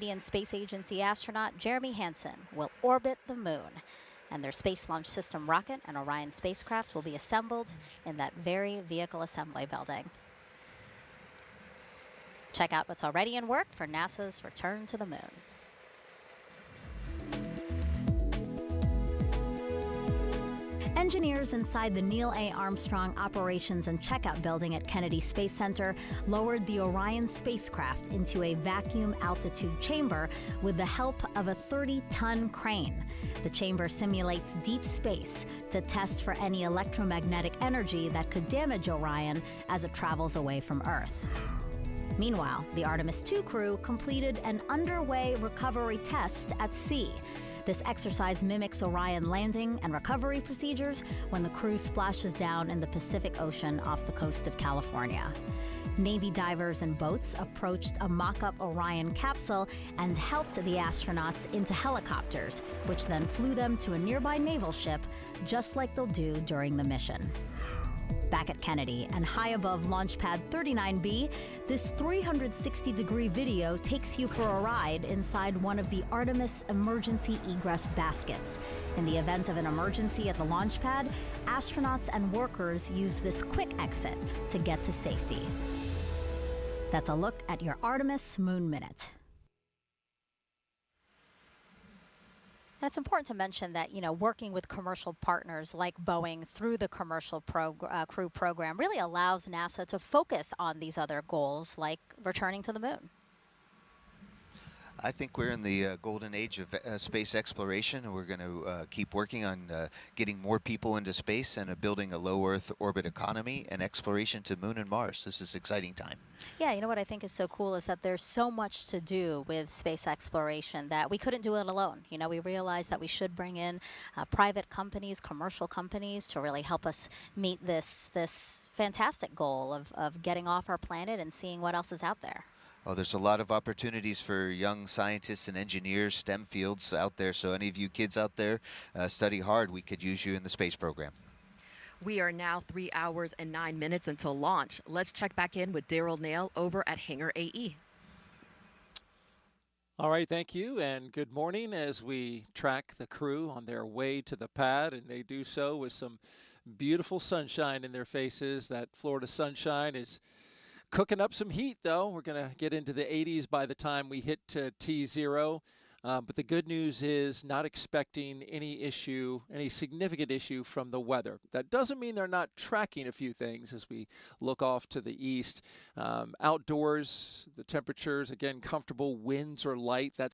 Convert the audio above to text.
Canadian Space Agency astronaut Jeremy Hansen will orbit the moon, and their Space Launch System rocket and Orion spacecraft will be assembled in that very vehicle assembly building. Check out what's already in work for NASA's return to the moon. Engineers inside the Neil A. Armstrong Operations and Checkout Building at Kennedy Space Center lowered the Orion spacecraft into a vacuum altitude chamber with the help of a 30-ton crane. The chamber simulates deep space to test for any electromagnetic energy that could damage Orion as it travels away from Earth. Meanwhile, the Artemis II crew completed an underway recovery test at sea. This exercise mimics Orion landing and recovery procedures when the crew splashes down in the Pacific Ocean off the coast of California. Navy divers and boats approached a mock-up Orion capsule and helped the astronauts into helicopters, which then flew them to a nearby naval ship, just like they'll do during the mission. Back at Kennedy and high above Launch Pad 39B, this 360-degree video takes you for a ride inside one of the Artemis emergency egress baskets. In the event of an emergency at the launch pad, astronauts and workers use this quick exit to get to safety. That's a look at your Artemis Moon Minute. And it's important to mention that, working with commercial partners like Boeing through the Commercial Crew program really allows NASA to focus on these other goals, like returning to the moon. I think we're in the golden age of space exploration, and we're going to keep working on getting more people into space and building a low Earth orbit economy and exploration to Moon and Mars. This is an exciting time. Yeah, what I think is so cool is that there's so much to do with space exploration that we couldn't do it alone. We realized that we should bring in private companies, commercial companies to really help us meet this fantastic goal of getting off our planet and seeing what else is out there. Well, there's a lot of opportunities for young scientists and engineers, STEM fields out there. So any of you kids out there, study hard. We could use you in the space program. We are now 3 hours and 9 minutes until launch. Let's check back in with Daryl Nail over at Hangar AE. All right, thank you, and good morning as we track the crew on their way to the pad, and they do so with some beautiful sunshine in their faces. That Florida sunshine is cooking up some heat, though. We're going to get into the 80s by the time we hit T0. But the good news is not expecting any significant issue from the weather. That doesn't mean they're not tracking a few things as we look off to the east. Outdoors, the temperatures, again, comfortable. Winds are light. That